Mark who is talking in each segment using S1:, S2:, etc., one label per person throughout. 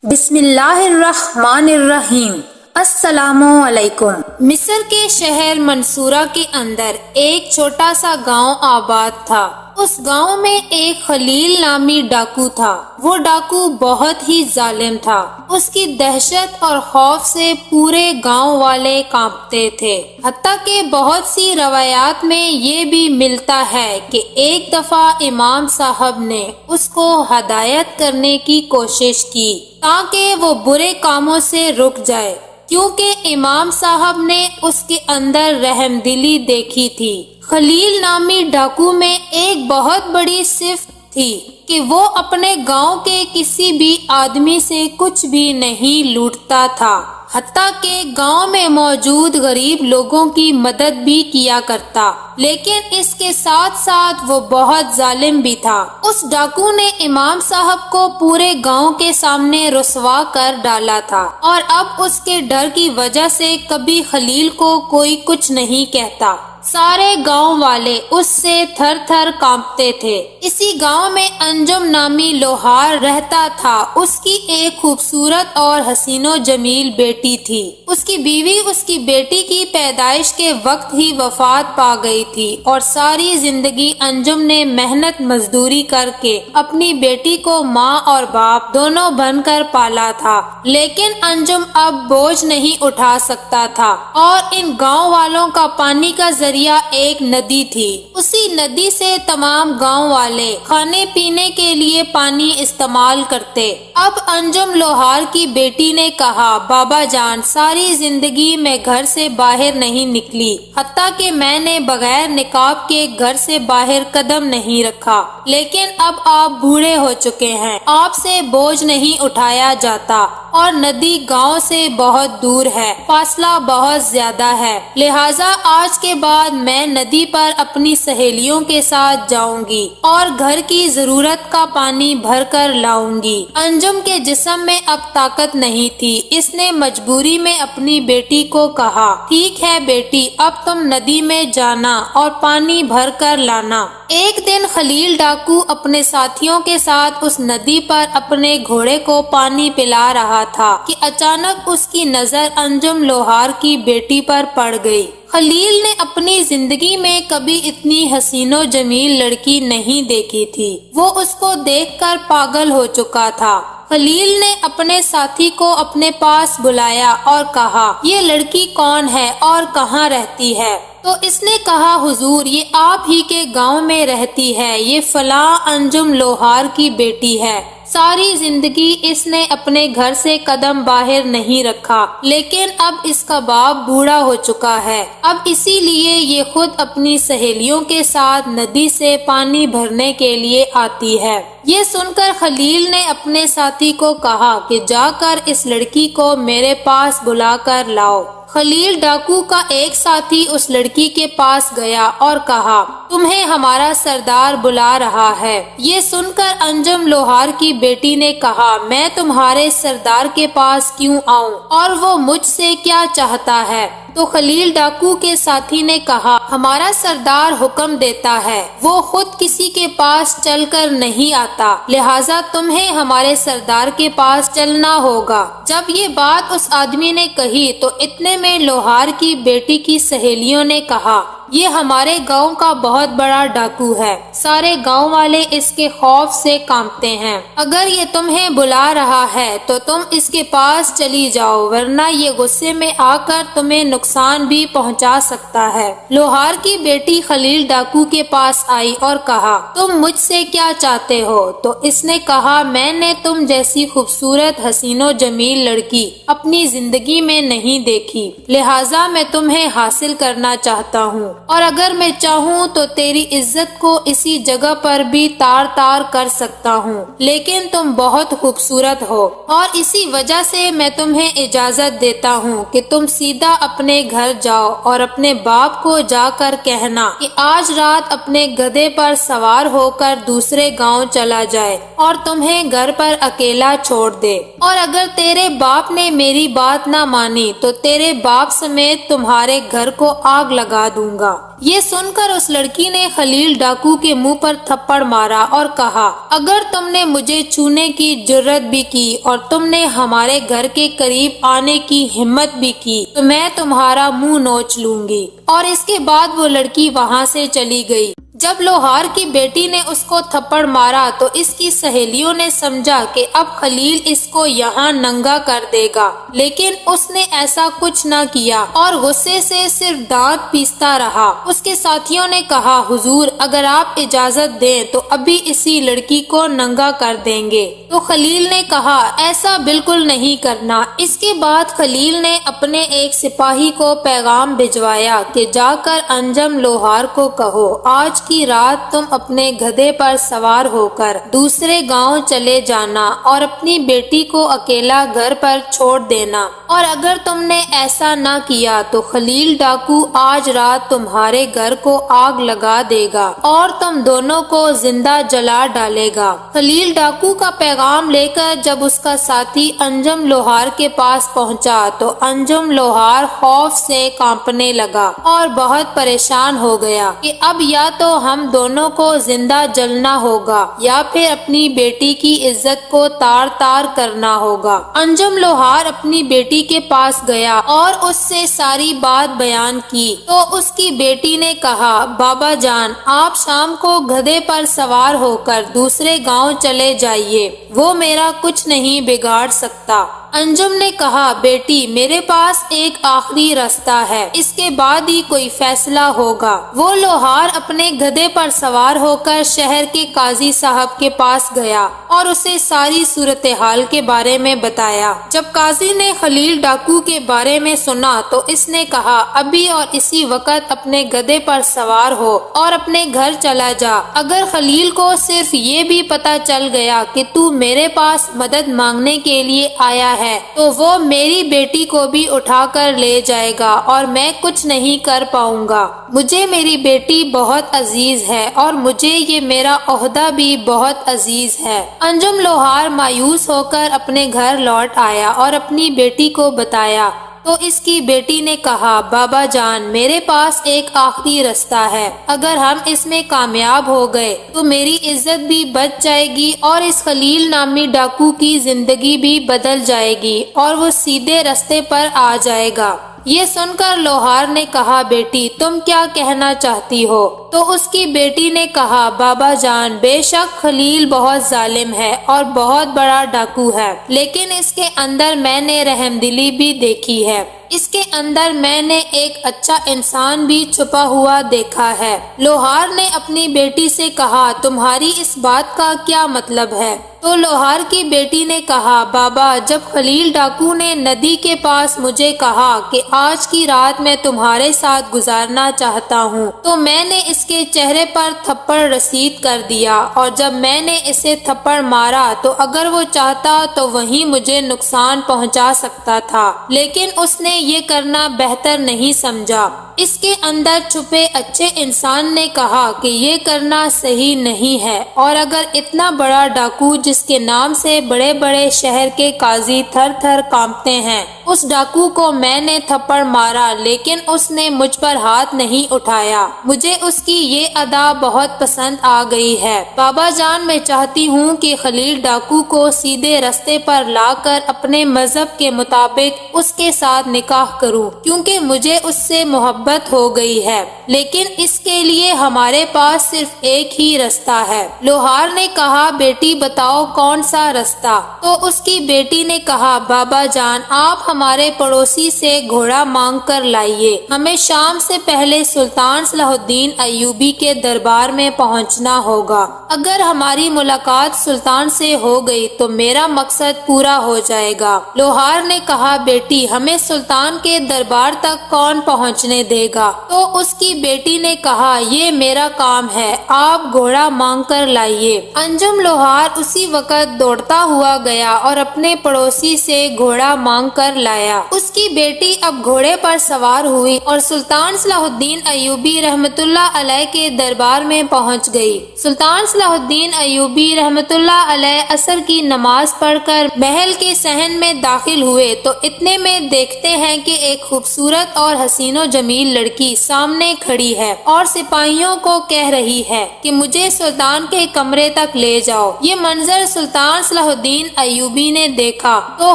S1: بسم اللہ الرحمن الرحیم۔ السلام علیکم۔ مصر کے شہر منصورہ کے اندر ایک چھوٹا سا گاؤں آباد تھا۔ اس گاؤں میں ایک خلیل نامی ڈاکو تھا۔ وہ ڈاکو بہت ہی ظالم تھا۔ اس کی دہشت اور خوف سے پورے گاؤں والے کانپتے تھے۔ حتیٰ کہ بہت سی روایات میں یہ بھی ملتا ہے کہ ایک دفعہ امام صاحب نے اس کو ہدایت کرنے کی کوشش کی تاکہ وہ برے کاموں سے رک جائے، کیونکہ امام صاحب نے اس کے اندر رحم دلی دیکھی تھی۔ خلیل نامی ڈاکو میں ایک بہت بڑی صفت تھی کہ وہ اپنے گاؤں کے کسی بھی آدمی سے کچھ بھی نہیں لوٹتا تھا، حتیٰ کہ گاؤں میں موجود غریب لوگوں کی مدد بھی کیا کرتا، لیکن اس کے ساتھ ساتھ وہ بہت ظالم بھی تھا۔ اس ڈاکو نے امام صاحب کو پورے گاؤں کے سامنے رسوا کر ڈالا تھا، اور اب اس کے ڈر کی وجہ سے کبھی خلیل کو کوئی کچھ نہیں کہتا۔ سارے گاؤں والے اس سے تھر تھر کانپتے تھے۔ اسی گاؤں میں انجم نامی لوہار رہتا تھا۔ اس کی ایک خوبصورت اور حسین و جمیل بیٹی تھی۔ اس کی بیوی اس کی بیٹی کی پیدائش کے وقت ہی وفات پا گئی تھی، اور ساری زندگی انجم نے محنت مزدوری کر کے اپنی بیٹی کو ماں اور باپ دونوں بن کر پالا تھا، لیکن انجم اب بوجھ نہیں اٹھا سکتا تھا، اور ان گاؤں والوں کا پانی کا ذریعہ ایک ندی تھی۔ اسی ندی سے تمام گاؤں والے کھانے پینے کے لیے پانی استعمال کرتے۔ اب انجم لوہار کی بیٹی نے کہا، بابا جان، ساری زندگی میں گھر سے باہر نہیں نکلی، حتیٰ کہ میں نے بغیر نقاب کے گھر سے باہر قدم نہیں رکھا، لیکن اب آپ بوڑھے ہو چکے ہیں، آپ سے بوجھ نہیں اٹھایا جاتا، اور ندی گاؤں سے بہت دور ہے، فاصلہ بہت زیادہ ہے، لہٰذا آج کے بعد میں ندی پر اپنی سہیلیوں کے ساتھ جاؤں گی اور گھر کی ضرورت کا پانی بھر کر لاؤں گی۔ انجم کے جسم میں اب طاقت نہیں تھی۔ اس نے مجبوری میں اپنی بیٹی کو کہا، ٹھیک ہے بیٹی، اب تم ندی میں جانا اور پانی بھر کر لانا۔ ایک دن خلیل ڈاکو اپنے ساتھیوں کے ساتھ اس ندی پر اپنے گھوڑے کو پانی پلا رہا تھا کہ اچانک اس کی نظر انجم لوہار کی بیٹی پر پڑ گئی۔ خلیل نے اپنی زندگی میں کبھی اتنی حسین و جمیل لڑکی نہیں دیکھی تھی۔ وہ اس کو دیکھ کر پاگل ہو چکا تھا۔ خلیل نے اپنے ساتھی کو اپنے پاس بلایا اور کہا، یہ لڑکی کون ہے اور کہاں رہتی ہے؟ تو اس نے کہا، حضور، یہ آپ ہی کے گاؤں میں رہتی ہے، یہ فلاں انجم لوہار کی بیٹی ہے۔ ساری زندگی اس نے اپنے گھر سے قدم باہر نہیں رکھا، لیکن اب اس کا باپ بوڑھا ہو چکا ہے، اب اسی لیے یہ خود اپنی سہیلیوں کے ساتھ ندی سے پانی بھرنے کے لیے آتی ہے۔ یہ سن کر خلیل نے اپنے ساتھی کو کہا کہ جا کر اس لڑکی کو میرے پاس بلا کر لاؤ۔ خلیل ڈاکو کا ایک ساتھی اس لڑکی کے پاس گیا اور کہا، تمہیں ہمارا سردار بلا رہا ہے۔ یہ سن کر انجم لوہار کی بیٹی نے کہا، میں تمہارے سردار کے پاس کیوں آؤں، اور وہ مجھ سے کیا چاہتا ہے؟ تو خلیل ڈاکو کے ساتھی نے کہا، ہمارا سردار حکم دیتا ہے، وہ خود کسی کے پاس چل کر نہیں آتا، لہٰذا تمہیں ہمارے سردار کے پاس چلنا ہوگا۔ جب یہ بات اس آدمی نے کہی تو اتنے میں لوہار کی بیٹی کی سہیلیوں نے کہا، یہ ہمارے گاؤں کا بہت بڑا ڈاکو ہے، سارے گاؤں والے اس کے خوف سے کانپتے ہیں، اگر یہ تمہیں بلا رہا ہے تو تم اس کے پاس چلی جاؤ، ورنہ یہ غصے میں آ کر تمہیں نقصان بھی پہنچا سکتا ہے۔ لوہار کی بیٹی خلیل ڈاکو کے پاس آئی اور کہا، تم مجھ سے کیا چاہتے ہو؟ تو اس نے کہا، میں نے تم جیسی خوبصورت حسین و جمیل لڑکی اپنی زندگی میں نہیں دیکھی، لہٰذا میں تمہیں حاصل کرنا چاہتا ہوں، اور اگر میں چاہوں تو تیری عزت کو اسی جگہ پر بھی تار تار کر سکتا ہوں، لیکن تم بہت خوبصورت ہو، اور اسی وجہ سے میں تمہیں اجازت دیتا ہوں کہ تم سیدھا اپنے گھر جاؤ اور اپنے باپ کو جا کر کہنا کہ آج رات اپنے گدھے پر سوار ہو کر دوسرے گاؤں چلا جائے اور تمہیں گھر پر اکیلا چھوڑ دے، اور اگر تیرے باپ نے میری بات نہ مانی تو تیرے باپ سمیت تمہارے گھر کو آگ لگا دوں گا۔ گا۔ یہ سن کر اس لڑکی نے خلیل ڈاکو کے منہ پر تھپڑ مارا اور کہا، اگر تم نے مجھے چھونے کی جرت بھی کی اور تم نے ہمارے گھر کے قریب آنے کی ہمت بھی کی تو میں تمہارا منہ نوچ لوں گی۔ اور اس کے بعد وہ لڑکی وہاں سے چلی گئی۔ جب لوہار کی بیٹی نے اس کو تھپڑ مارا تو اس کی سہیلیوں نے سمجھا کہ اب خلیل اس کو یہاں ننگا کر دے گا، لیکن اس نے ایسا کچھ نہ کیا اور غصے سے صرف دانت پیستا رہا۔ اس کے ساتھیوں نے کہا، حضور اگر آپ اجازت دیں تو ابھی اسی لڑکی کو ننگا کر دیں گے۔ تو خلیل نے کہا، ایسا بالکل نہیں کرنا۔ اس کے بعد خلیل نے اپنے ایک سپاہی کو پیغام بھجوایا کہ جا کر انجم لوہار کو کہو، آج کی رات تم اپنے گدھے پر سوار ہو کر دوسرے گاؤں چلے جانا اور اپنی بیٹی کو اکیلا گھر پر چھوڑ دینا، اور اگر تم نے ایسا نہ کیا تو خلیل ڈاکو آج رات تمہارے گھر کو آگ لگا دے گا اور تم دونوں کو زندہ جلا ڈالے گا۔ خلیل ڈاکو کا پیغام لے کر جب اس کا ساتھی انجم لوہار کے پاس پہنچا تو انجم لوہار خوف سے کانپنے لگا اور بہت پریشان ہو گیا کہ اب یا تو ہم دونوں کو زندہ جلنا ہوگا یا پھر اپنی بیٹی کی عزت کو تار تار کرنا ہوگا۔ انجم لوہار اپنی بیٹی کے پاس گیا اور اس سے ساری بات بیان کی تو اس کی بیٹی نے کہا، بابا جان آپ شام کو گدھے پر سوار ہو کر دوسرے گاؤں چلے جائیے، وہ میرا کچھ نہیں بگاڑ سکتا۔ انجم نے کہا، بیٹی میرے پاس ایک آخری راستہ ہے، اس کے بعد ہی کوئی فیصلہ ہوگا۔ وہ لوہار اپنے گدھے پر سوار ہو کر شہر کے قاضی صاحب کے پاس گیا اور اسے ساری صورتحال کے بارے میں بتایا۔ جب قاضی نے خلیل ڈاکو کے بارے میں سنا تو اس نے کہا، ابھی اور اسی وقت اپنے گدھے پر سوار ہو اور اپنے گھر چلا جا۔ اگر خلیل کو صرف یہ بھی پتا چل گیا کہ تو میرے پاس مدد مانگنے کے لیے آیا ہے تو وہ میری بیٹی کو بھی اٹھا کر لے جائے گا اور میں کچھ نہیں کر پاؤں گا۔ مجھے میری بیٹی بہت عزیز ہے اور مجھے یہ میرا عہدہ بھی بہت عزیز ہے۔ انجم لوہار مایوس ہو کر اپنے گھر لوٹ آیا اور اپنی بیٹی کو بتایا تو اس کی بیٹی نے کہا، بابا جان میرے پاس ایک آخری راستہ ہے، اگر ہم اس میں کامیاب ہو گئے تو میری عزت بھی بچ جائے گی اور اس خلیل نامی ڈاکو کی زندگی بھی بدل جائے گی اور وہ سیدھے راستے پر آ جائے گا۔ یہ سن کر لوہار نے کہا، بیٹی تم کیا کہنا چاہتی ہو؟ تو اس کی بیٹی نے کہا، بابا جان بے شک خلیل بہت ظالم ہے اور بہت بڑا ڈاکو ہے، لیکن اس کے اندر میں نے رحم دلی بھی دیکھی ہے، اس کے اندر میں نے ایک اچھا انسان بھی چھپا ہوا دیکھا ہے۔ لوہار نے اپنی بیٹی سے کہا، تمہاری اس بات کا کیا مطلب ہے؟ تو لوہار کی بیٹی نے کہا، بابا جب خلیل ڈاکو نے ندی کے پاس مجھے کہا کہ آج کی رات میں تمہارے ساتھ گزارنا چاہتا ہوں تو میں نے اس کے چہرے پر تھپڑ رسید کر دیا، اور جب میں نے اسے تھپڑ مارا تو اگر وہ چاہتا تو وہیں مجھے نقصان پہنچا سکتا تھا، لیکن اس نے یہ کرنا بہتر نہیں سمجھا۔ اس کے اندر چھپے اچھے انسان نے کہا کہ یہ کرنا صحیح نہیں ہے، اور اگر اتنا بڑا ڈاکو جس کے نام سے بڑے بڑے شہر کے قاضی تھر تھر کانپتے ہیں، اس ڈاکو کو میں نے تھپڑ مارا لیکن اس نے مجھ پر ہاتھ نہیں اٹھایا، مجھے اس کی یہ ادا بہت پسند آ گئی ہے۔ بابا جان میں چاہتی ہوں کہ خلیل ڈاکو کو سیدھے راستے پر لا کر اپنے مذہب کے مطابق اس کے ساتھ نکاح کروں، کیونکہ مجھے اس سے محبت ہو گئی ہے، لیکن اس کے لیے ہمارے پاس صرف ایک ہی راستہ ہے۔ لوہار نے کہا، بیٹی بتاؤ کون سا راستہ؟ تو اس کی بیٹی نے کہا، بابا جان آپ ہمارے پڑوسی سے گھوڑا مانگ کر لائیے، ہمیں شام سے پہلے سلطان صلاح الدین ایوبی کے دربار میں پہنچنا ہوگا۔ اگر ہماری ملاقات سلطان سے ہو گئی تو میرا مقصد پورا ہو جائے گا۔ لوہار نے کہا، بیٹی ہمیں سلطان کے دربار تک کون پہنچنے دے گا؟ تو اس کی بیٹی نے کہا، یہ میرا کام ہے، آپ گھوڑا مانگ کر لائیے۔ انجم لوہار اسی وقت دوڑتا ہوا گیا اور اپنے پڑوسی سے گھوڑا مانگ کر لایا۔ لایا۔ اس کی بیٹی اب گھوڑے پر سوار ہوئی اور سلطان صلاح الدین ایوبی رحمت اللہ علیہ کے دربار میں پہنچ گئی۔ سلطان صلاح الدین ایوبی رحمت اللہ علیہ عصر کی نماز پڑھ کر محل کے صحن میں داخل ہوئے تو اتنے میں دیکھتے ہیں کہ ایک خوبصورت اور حسین و جمیل لڑکی سامنے کھڑی ہے اور سپاہیوں کو کہہ رہی ہے کہ مجھے سلطان کے کمرے تک لے جاؤ۔ یہ منظر سلطان صلاح الدین ایوبی نے دیکھا تو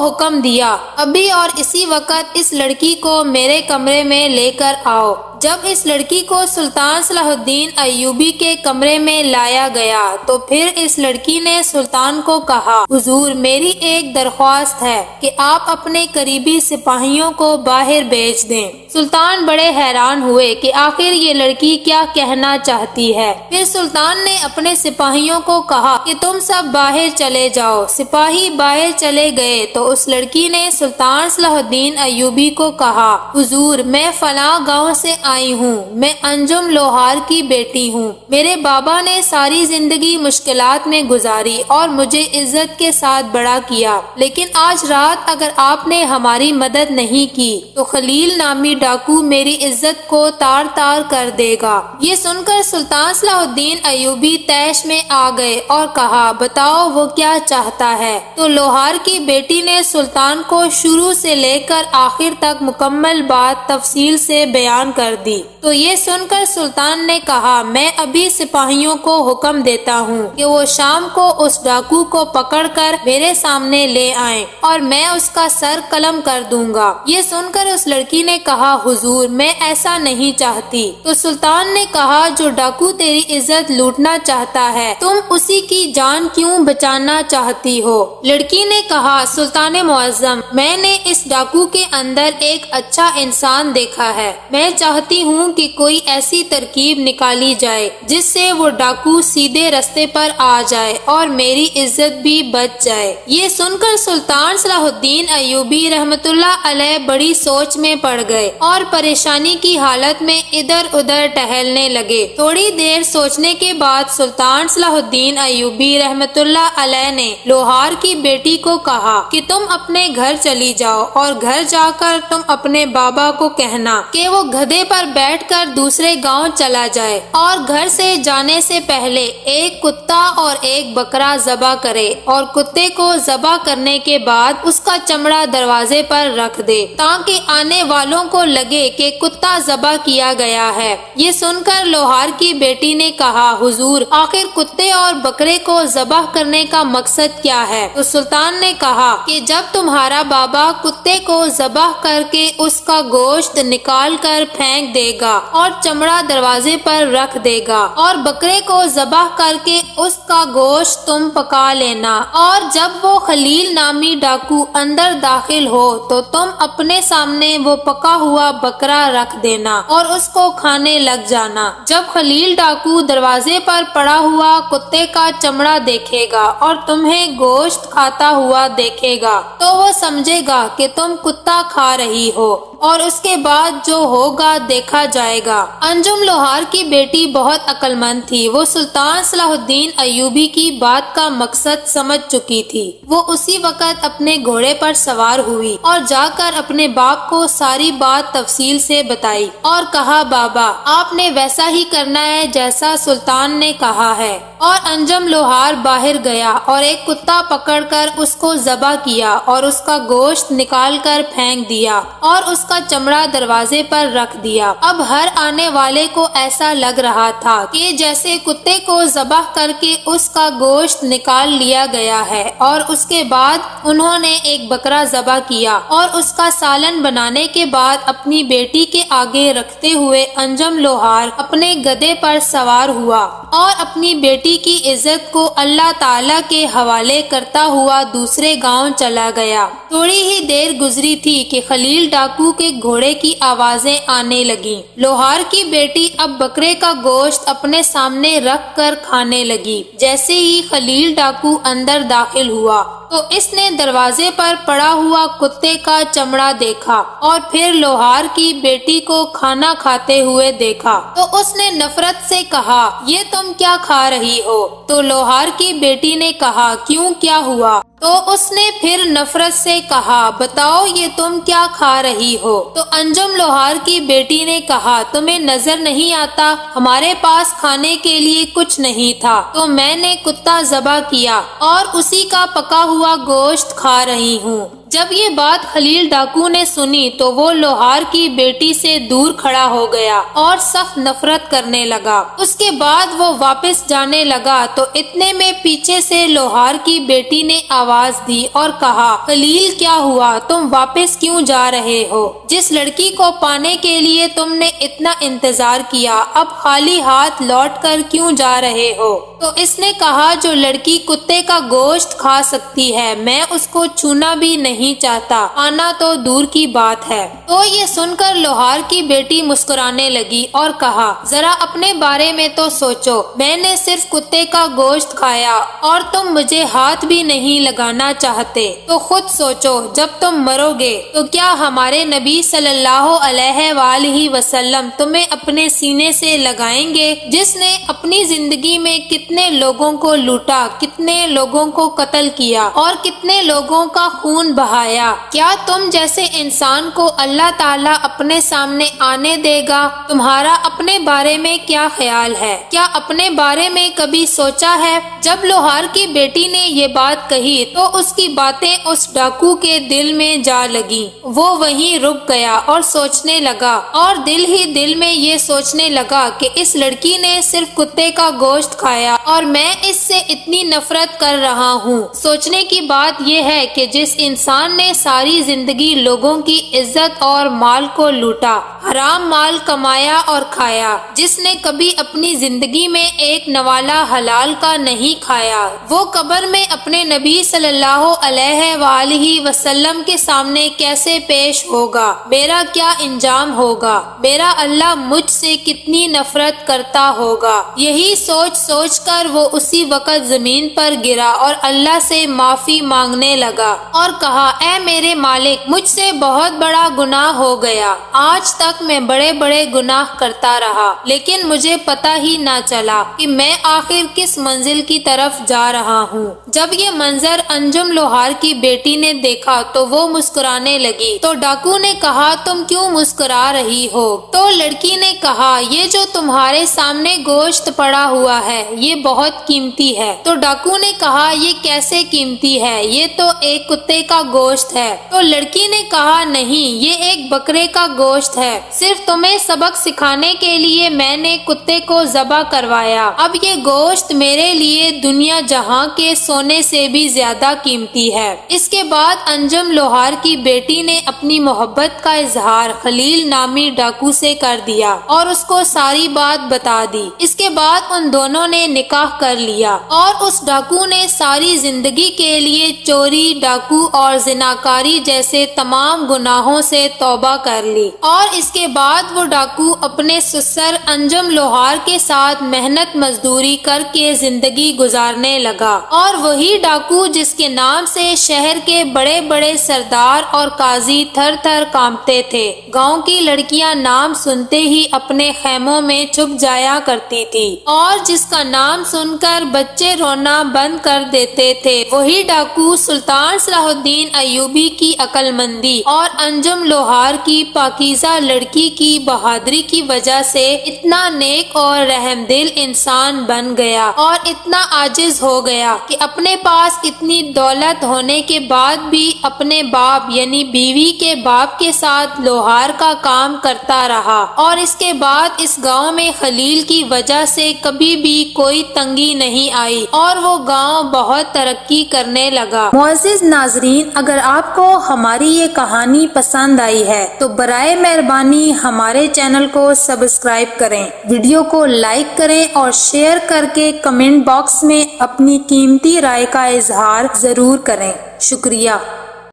S1: حکم دیا، ابھی اور اسی وقت اس لڑکی کو میرے کمرے میں لے کر آؤ۔ جب اس لڑکی کو سلطان صلاح الدین ایوبی کے کمرے میں لایا گیا تو پھر اس لڑکی نے سلطان کو کہا، حضور میری ایک درخواست ہے کہ آپ اپنے قریبی سپاہیوں کو باہر بھیج دیں۔ سلطان بڑے حیران ہوئے کہ آخر یہ لڑکی کیا کہنا چاہتی ہے۔ پھر سلطان نے اپنے سپاہیوں کو کہا کہ تم سب باہر چلے جاؤ۔ سپاہی باہر چلے گئے تو اس لڑکی نے سلطان صلاح الدین ایوبی کو کہا، حضور میں فلاں گاؤں سے آئی ہوں، میں انجم لوہار کی بیٹی ہوں۔ میرے بابا نے ساری زندگی مشکلات میں گزاری اور مجھے عزت کے ساتھ بڑا کیا، لیکن آج رات اگر آپ نے ہماری مدد نہیں کی تو خلیل نامی ڈاکو میری عزت کو تار تار کر دے گا۔ یہ سن کر سلطان صلاح الدین ایوبی طیش میں آ گئے اور کہا، بتاؤ وہ کیا چاہتا ہے؟ تو لوہار کی بیٹی نے سلطان کو شروع سے لے کر آخر تک مکمل بات تفصیل سے بیان کر دی۔ تو یہ سن کر سلطان نے کہا، میں ابھی سپاہیوں کو حکم دیتا ہوں کہ وہ شام کو اس ڈاکو کو پکڑ کر میرے سامنے لے آئیں اور میں اس کا سر قلم کر دوں گا۔ یہ سن کر اس لڑکی نے کہا، حضور میں ایسا نہیں چاہتی۔ تو سلطان نے کہا، جو ڈاکو تیری عزت لوٹنا چاہتا ہے تم اسی کی جان کیوں بچانا چاہتی ہو؟ لڑکی نے کہا، سلطان معظم میں نے اس ڈاکو کے اندر ایک اچھا انسان دیکھا ہے، میں چاہتی ہوں کہ کوئی ایسی ترکیب نکالی جائے جس سے وہ ڈاکو سیدھے رستے پر آ جائے اور میری عزت بھی بچ جائے۔ یہ سن کر سلطان صلاح الدین ایوبی رحمت اللہ علیہ بڑی سوچ میں پڑ گئے اور پریشانی کی حالت میں ادھر ادھر ٹہلنے لگے۔ تھوڑی دیر سوچنے کے بعد سلطان صلاح الدین ایوبی رحمت اللہ علیہ نے لوہار کی بیٹی کو کہا کہ تم اپنے گھر چلی جاؤ اور گھر جا کر تم اپنے بابا کو کہنا کہ وہ گدھے پر بیٹھ کر دوسرے گاؤں چلا جائے اور گھر سے جانے سے پہلے ایک کتا اور ایک بکرا ذبح کرے اور کتے کو ذبح کرنے کے بعد اس کا چمڑا دروازے پر رکھ دے تاکہ آنے والوں کو لگے کہ کتا ذبح کیا گیا ہے۔ یہ سن کر لوہار کی بیٹی نے کہا، حضور آخر کتے اور بکرے کو ذبح کرنے کا مقصد کیا ہے؟ تو سلطان نے کہا کہ جب تمہارا بابا کتے کو ذبح کر کے اس کا گوشت نکال کر پھینک دے گا اور چمڑا دروازے پر رکھ دے گا اور بکرے کو ذبح کر کے اس کا گوشت تم پکا لینا، اور جب وہ خلیل نامی ڈاکو اندر داخل ہو تو تم اپنے سامنے وہ پکا ہوا بکرا رکھ دینا اور اس کو کھانے لگ جانا۔ جب خلیل ڈاکو دروازے پر پڑا ہوا کتے کا چمڑا دیکھے گا اور تمہیں گوشت کھاتا ہوا دیکھے گا تو وہ سمجھے گا کہ تم کتا کھا رہی ہو اور اس کے بعد جو ہوگا دیکھا جائے گا۔ انجم لوہار کی بیٹی بہت عقل مند تھی، وہ سلطان صلاح الدین ایوبی کی بات کا مقصد سمجھ چکی تھی۔ وہ اسی وقت اپنے گھوڑے پر سوار ہوئی اور جا کر اپنے باپ کو ساری بات تفصیل سے بتائی اور کہا، بابا آپ نے ویسا ہی کرنا ہے جیسا سلطان نے کہا ہے۔ اور انجم لوہار باہر گیا اور ایک کتا پکڑ کر اس کو ذبح کیا اور اس کا گوشت نکال کر پھینک دیا اور اس کا چمڑا دروازے پر رکھ دیا۔ اب ہر آنے والے کو ایسا لگ رہا تھا کہ جیسے کتے کو ذبح کر کے اس کا گوشت نکال لیا گیا ہے، اور اس کے بعد انہوں نے ایک بکرا ذبح کیا اور اس کا سالن بنانے کے بعد اپنی بیٹی کے آگے رکھتے ہوئے انجم لوہار اپنے گدھے پر سوار ہوا اور اپنی بیٹی کی عزت کو اللہ تعالیٰ کے حوالے کرتا ہوا دوسرے گاؤں چلا گیا۔ تھوڑی ہی دیر گزری تھی کہ خلیل ڈاکو کے گھوڑے کی آوازیں آنے لگیں۔ لوہار کی بیٹی اب بکرے کا گوشت اپنے سامنے رکھ کر کھانے لگی۔ جیسے ہی خلیل ڈاکو اندر داخل ہوا تو اس نے دروازے پر پڑا ہوا کتے کا چمڑا دیکھا اور پھر لوہار کی بیٹی کو کھانا کھاتے ہوئے دیکھا تو اس نے نفرت سے کہا، یہ تم کیا کھا رہی ہو؟ تو لوہار کی بیٹی نے کہا، کیوں کیا ہوا؟ تو اس نے پھر نفرت سے کہا بتاؤ یہ تم کیا کھا رہی ہو؟ تو انجم لوہار کی بیٹی نے کہا تمہیں نظر نہیں آتا ہمارے پاس کھانے کے لیے کچھ نہیں تھا تو میں نے کتا ذبح کیا اور اسی کا پکا ہوا گوشت کھا رہی ہوں۔ جب یہ بات خلیل ڈاکو نے سنی تو وہ لوہار کی بیٹی سے دور کھڑا ہو گیا اور سخت نفرت کرنے لگا۔ اس کے بعد وہ واپس جانے لگا تو اتنے میں پیچھے سے لوہار کی بیٹی نے آواز دی اور کہا خلیل کیا ہوا تم واپس کیوں جا رہے ہو؟ جس لڑکی کو پانے کے لیے تم نے اتنا انتظار کیا اب خالی ہاتھ لوٹ کر کیوں جا رہے ہو؟ تو اس نے کہا جو لڑکی کتے کا گوشت کھا سکتی ہے میں اس کو چھونا بھی نہیں چاہتا آنا تو دور کی بات ہے۔ تو یہ سن کر لوہار کی بیٹی مسکرانے لگی اور کہا ذرا اپنے بارے میں تو سوچو میں نے صرف کتے کا گوشت کھایا اور تم مجھے ہاتھ بھی نہیں لگانا چاہتے تو خود سوچو جب تم مرو گے تو کیا ہمارے نبی صلی اللہ علیہ وآلہ وسلم تمہیں اپنے سینے سے لگائیں گے جس نے اپنی زندگی میں کتنے لوگوں کو لوٹا کتنے لوگوں کو قتل کیا اور کتنے لوگوں کا خون بہایا؟ کیا تم جیسے انسان کو اللہ تعالیٰ اپنے سامنے آنے دے گا؟ تمہارا اپنے بارے میں کیا خیال ہے؟ کیا اپنے بارے میں کبھی سوچا ہے؟ جب لوہار کی بیٹی نے یہ بات کہی تو اس کی باتیں اس ڈاکو کے دل میں جا لگی۔ وہ وہیں رک گیا اور سوچنے لگا اور دل ہی دل میں یہ سوچنے لگا کہ اس لڑکی نے صرف کتے کا گوشت کھایا اور میں اس سے اتنی نفرت کر رہا ہوں۔ سوچنے کی بات یہ ہے کہ جس انسان نے ساری زندگی لوگوں کی عزت اور مال کو لوٹا حرام مال کمایا اور کھایا جس نے کبھی اپنی زندگی میں ایک نوالا حلال کا نہیں کھایا وہ قبر میں اپنے نبی صلی اللہ علیہ وآلہ وسلم کے سامنے کیسے پیش ہوگا؟ میرا کیا انجام ہوگا؟ میرا اللہ مجھ سے کتنی نفرت کرتا ہوگا؟ یہی سوچ سوچ کر وہ اسی وقت زمین پر گرا اور اللہ سے معافی مانگنے لگا اور کہا اے میرے مالک مجھ سے بہت بڑا گناہ ہو گیا۔ آج تک میں بڑے بڑے گناہ کرتا رہا لیکن مجھے پتہ ہی نہ چلا کہ میں آخر کس منزل کی طرف جا رہا ہوں۔ جب یہ منظر انجم لوہار کی بیٹی نے دیکھا تو وہ مسکرانے لگی تو ڈاکو نے کہا تم کیوں مسکرا رہی ہو؟ تو لڑکی نے کہا یہ جو تمہارے سامنے گوشت پڑا ہوا ہے یہ بہت قیمتی ہے۔ تو ڈاکو نے کہا یہ کیسے قیمتی ہے؟ یہ تو ایک کتے کا گوشت ہے۔ تو لڑکی نے کہا نہیں یہ ایک بکرے کا گوشت ہے، صرف تمہیں سبق سکھانے کے لیے میں نے کتے کو ذبح کروایا۔ اب یہ گوشت میرے لیے دنیا جہاں کے سونے سے بھی زیادہ قیمتی ہے۔ اس کے بعد انجم لوہار کی بیٹی نے اپنی محبت کا اظہار خلیل نامی ڈاکو سے کر دیا اور اس کو ساری بات بتا دی۔ اس کے بعد ان دونوں نے نکاح کر لیا اور اس ڈاکو نے ساری زندگی کے لیے چوری ڈاکو اور زناکاری جیسے تمام گناہوں سے توبہ کر لی اور اس کے بعد وہ ڈاکو اپنے سسر انجم لوہار کے ساتھ محنت مزدوری کر کے زندگی گزارنے لگا اور وہی ڈاکو جس کے نام سے شہر کے بڑے بڑے سردار اور قاضی تھر تھر کانپتے تھے۔ گاؤں کی لڑکیاں نام سنتے ہی اپنے خیموں میں چھپ جایا کرتی تھی اور جس کا نام سن کر بچے رونا بند کر دیتے تھے وہی ڈاکو سلطان صلاح الدین ایوبی کی عقل مندی اور انجم لوہار کی پاکیزہ لڑکی کی بہادری کی وجہ سے اتنا نیک اور رحم دل انسان بن گیا اور اتنا عاجز ہو گیا کہ اپنے پاس اتنی دولت ہونے کے بعد بھی اپنے باپ یعنی بیوی کے باپ کے ساتھ لوہار کا کام کرتا رہا اور اس کے بعد اس گاؤں میں خلیل کی وجہ سے کبھی بھی کوئی تنگی نہیں آئی اور وہ گاؤں بہت ترقی کرنے لگا۔
S2: معزز ناظرین، اگر آپ کو ہماری یہ کہانی پسند آئی ہے تو برائے مہربانی ہمارے چینل کو سبسکرائب کریں، ویڈیو کو لائک کریں اور شیئر کر کے کمنٹ باکس میں اپنی قیمتی رائے کا اظہار ضرور کریں۔ شکریہ۔